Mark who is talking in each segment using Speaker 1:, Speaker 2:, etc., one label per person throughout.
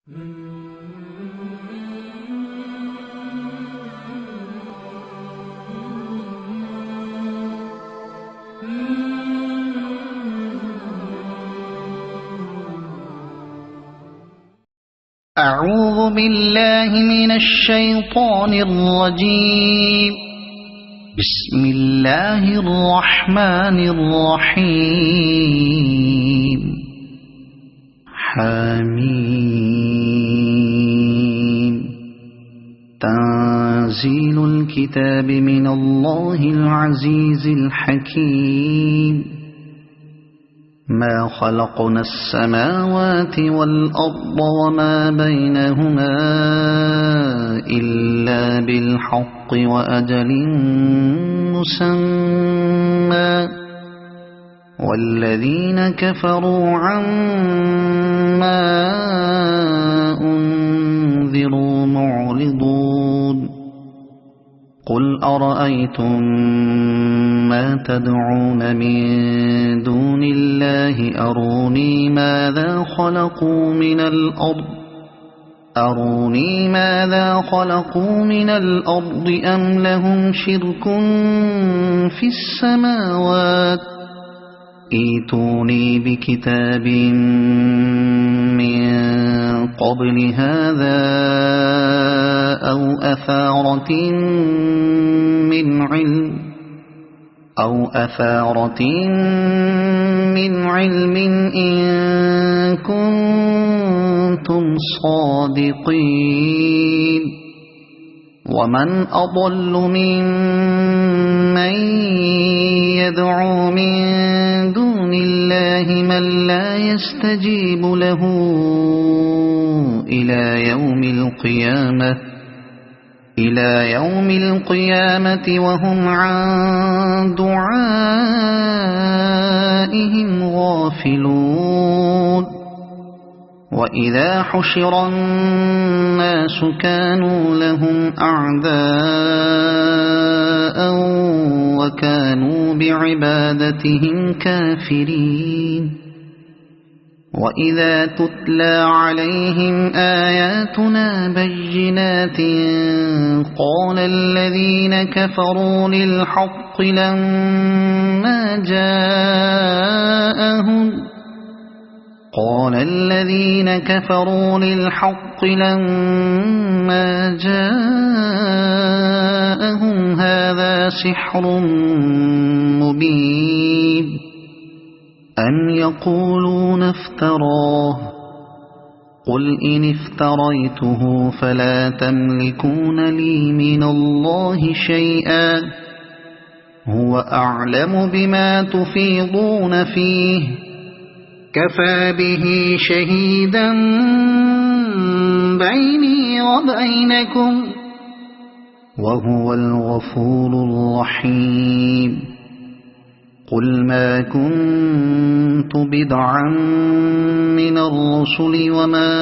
Speaker 1: أعوذ بالله من الشيطان الرجيم. بسم الله الرحمن الرحيم. حميم. تنزيل الكتاب من الله العزيز الحكيم. ما خلقنا السماوات والأرض وما بينهما إلا بالحق وأجل مسمى والذين كفروا عما أنذروا معرضون. قل أرأيتم ما تدعون من دون الله أروني ماذا خلقوا من الأرض أم لهم شرك في السماوات ائتوني بكتاب من قبل هذا أو أثارة من علم إن كنتم صادقين. ومن أضل ممن يدعو من دون الله من لا يستجيب له إلى يوم القيامة وهم عن دعائهم غافلون. وإذا حشر الناس كانوا لهم أعداء وكانوا بعبادتهم كافرين. وإذا تتلى عليهم آياتنا بينات قال الذين كفروا للحق لما جاءهم هذا سحر مبين أن يقولون افتراه قل إن افتريته فلا تملكون لي من الله شيئا هو أعلم بما تفيضون فيه كفى به شهيدا بيني وبينكم وهو الغفور الرحيم. قل ما كنت بدعا من الرسل وما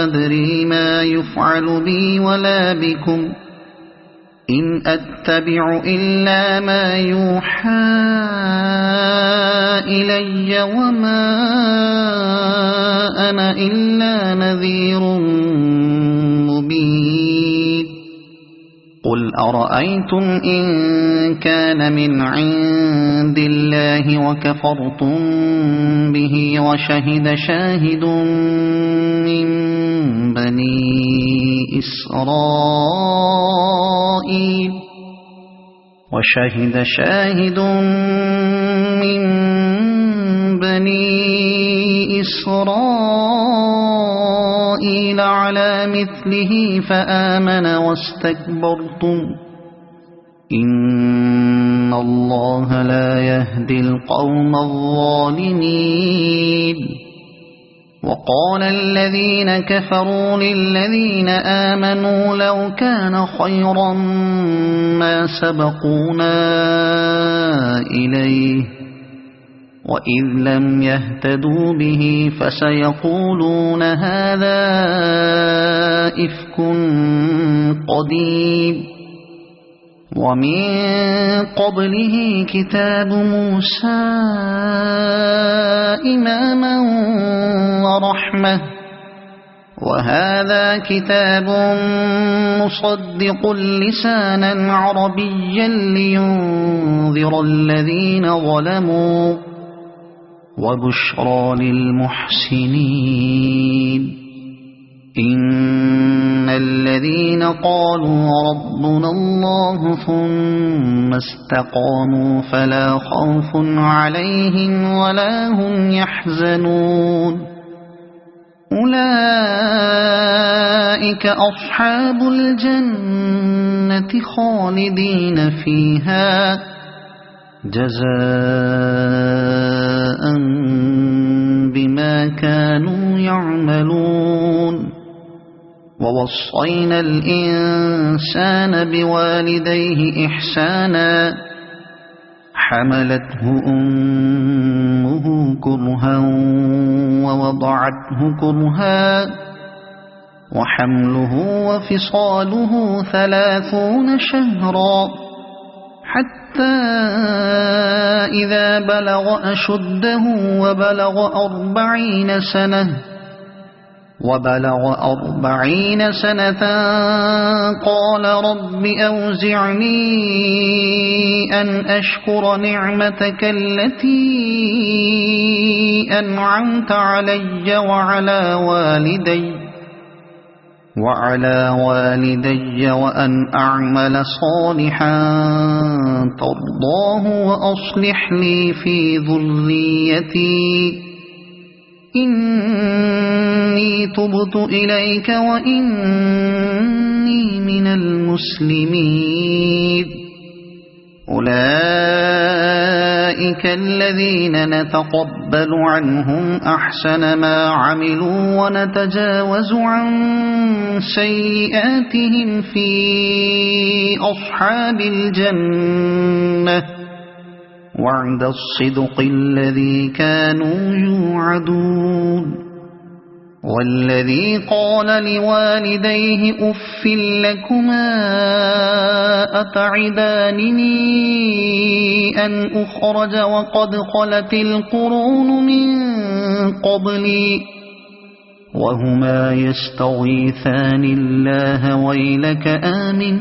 Speaker 1: أدري ما يفعل بي ولا بكم إن أتبع إلا ما يوحى إلي وما أنا إلا نذير مبين. قل أرأيتم إن كان من عند الله وكفرتم به وشهد شاهد من بني إسرائيل على مثله فآمن واستكبرتم إن الله لا يهدي القوم الظالمين. وقال الذين كفروا للذين آمنوا لو كان خيرا ما سبقونا إليه وإذ لم يهتدوا به فسيقولون هذا إفك قديم. ومن قبله كتاب موسى إماما ورحمة وهذا كتاب مصدق لسانا عربيا لينذر الذين ظلموا وبشرى للمحسنين إن الذين قالوا ربنا الله ثم استقاموا فلا خوف عليهم ولا هم يحزنون أولئك أصحاب الجنة خالدين فيها جزاء بما كانوا يعملون ووصينا الإنسان بوالديه إحسانا حملته أمه كرها ووضعته كرها وحمله وفصاله 30 شهرا حتى إذا بلغ أشده وبلغ 40 سنة قال رب أوزعني أن أشكر نعمتك التي أنعمت علي وعلى والدي وأن أعمل صالحا ترضاه وأصلح لي في ذريتي إني تبت إليك وإني من المسلمين أولئك الذين نتقبل عنهم أحسن ما عملوا ونتجاوز عن سيئاتهم في أصحاب الجنة وعد الصدق الذي كانوا يوعدون والذي قال لوالديه أف لكما أتعدانني أن أخرج وقد خلت القرون من قبلي وهما يستغيثان الله ويلك آمن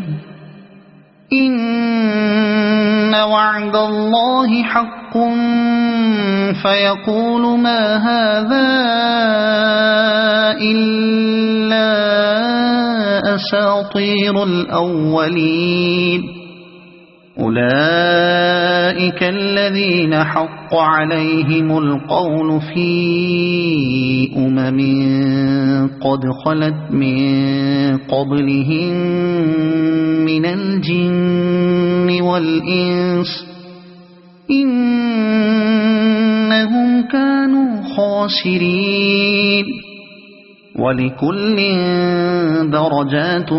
Speaker 1: إن وعد الله حق فيقول ما هذا إلا أساطير الأولين أولئك الذين حق عليهم القول في قد خلت من قبلهم من الجن والإنس إنهم كانوا خاسرين ولكل درجات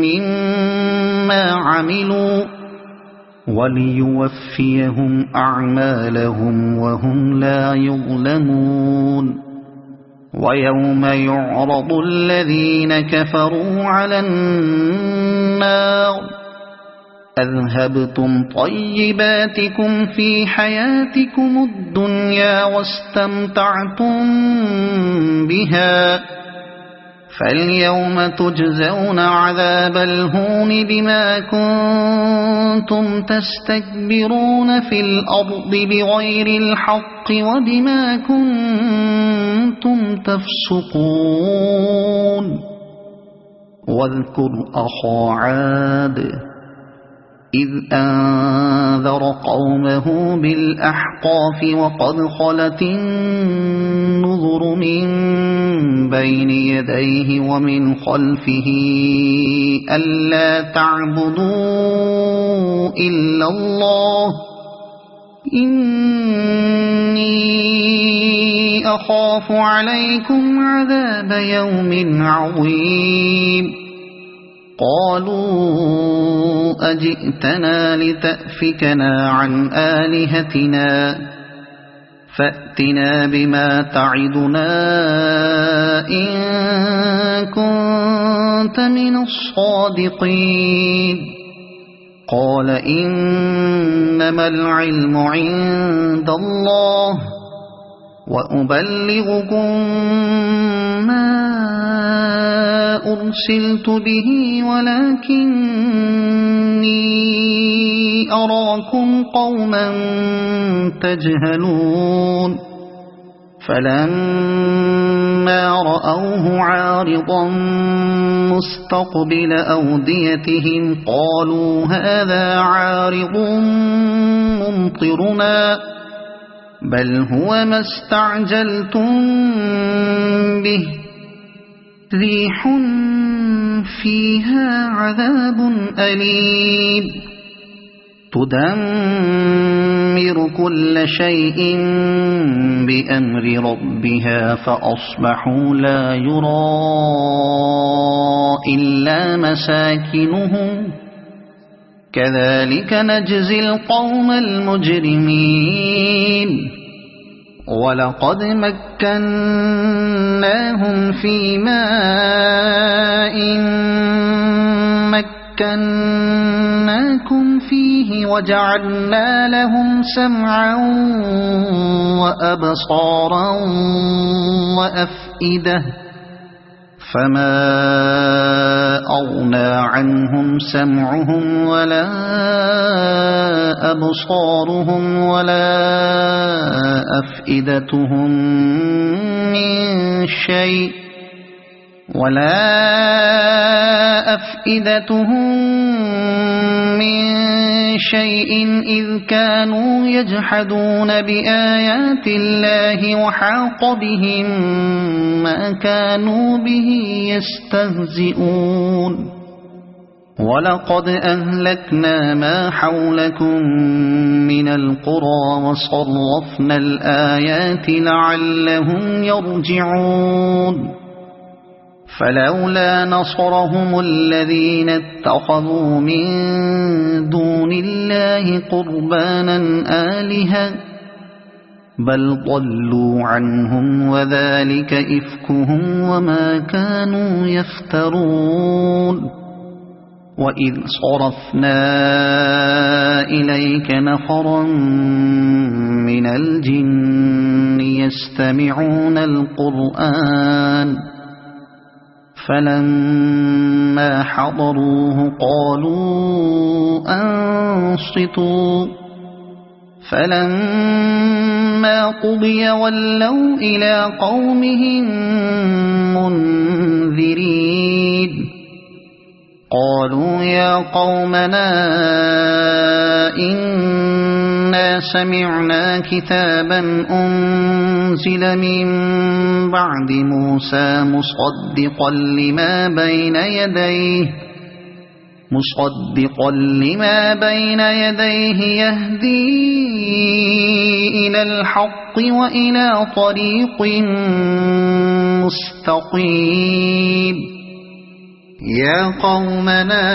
Speaker 1: مما عملوا وليوفيهم أعمالهم وهم لا يظلمون ويوم يعرض الذين كفروا على النار أذهبتم طيباتكم في حياتكم الدنيا واستمتعتم بها فاليوم تجزون عذاب الهون بما كنتم تستكبرون في الأرض بغير الحق وبما كنتم تفسقون واذكر أخا عاد إذ أنذر قومه بالأحقاف وقد خلت النذر من بين يديه ومن خلفه ألا تعبدوا إلا الله إني أخاف عليكم عذاب يوم عظيم قالوا أجئتنا لتأفكنا عن آلهتنا فأتنا بما تعدنا إن كنت من الصادقين قال إنما العلم عند الله وأبلغكم ما أرسلت به ولكني أراكم قوما تجهلون فلما رأوه عارضا مستقبل أوديتهم قالوا هذا عارض ممطرنا بل هو ما استعجلتم به ريح فيها عذاب أليم تدمر كل شيء بأمر ربها فأصبحوا لا يرى إلا مساكنهم كذلك نجزي القوم المجرمين ولقد مكناهم في ماء مكناكم فيه وجعلنا لهم سمعا وأبصارا وأفئدة فما أغنى عنهم سمعهم ولا أبصارهم ولا أفئدتهم من شيء إذ كانوا يجحدون بآيات الله وحاق بهم ما كانوا به يستهزئون ولقد أهلكنا ما حولكم من القرى وصرفنا الآيات لعلهم يرجعون فلولا نصرهم الذين اتخذوا من دون الله قربانا آلهة بل ضلوا عنهم وذلك إفكهم وما كانوا يفترون وإذ صرفنا إليك نفرا من الجن يستمعون القرآن فلما حضروه قالوا أنصتوا فلما قضي ولوا إلى قومهم منذرين قالوا يا قومنا إنا سمعنا كتابا أنزل من بعد موسى مصدقا لما بين يديه يهدي إلى الحق وإلى طريق مستقيم يا قومنا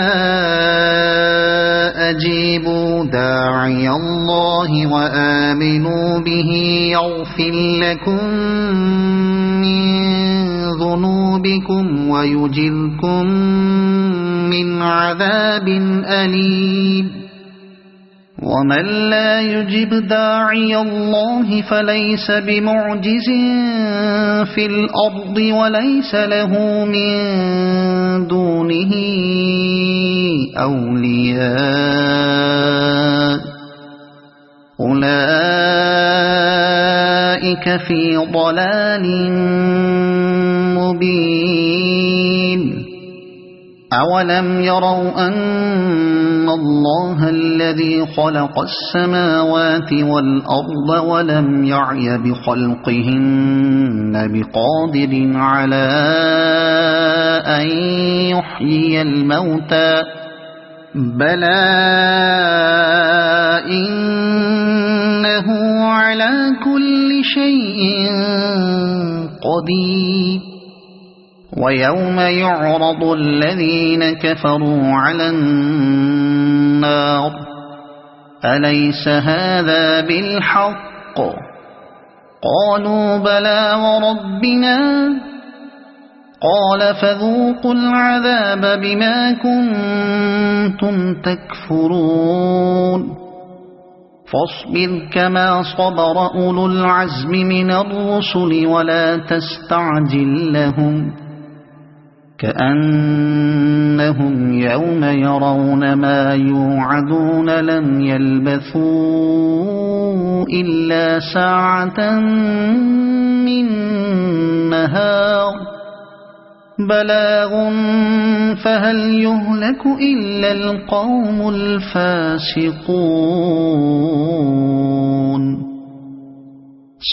Speaker 1: أجيبوا داعي الله وآمنوا به يغفر لكم من ذنوبكم ويجركم من عذاب أليم ومن لا يجب داعي الله فليس بمعجز في الأرض وليس له من دونه أولياء أولئك في ضلال مبين أولم يروا أن الله الذي خلق السماوات والأرض ولم يعي بخلقهن بقادر على أن يحيي الموتى بلى إنه على كل شيء قدير ويوم يعرض الذين كفروا على النار أليس هذا بالحق قالوا بلى وربنا قال فذوقوا العذاب بما كنتم تكفرون فاصبر كما صبر أولو العزم من الرسل ولا تستعجل لهم كأنهم يوم يرون ما يوعدون لم يلبثوا إلا ساعة من نهار بلاغ فهل يهلك إلا القوم الفاسقون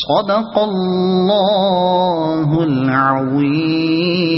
Speaker 1: صدق الله العظيم.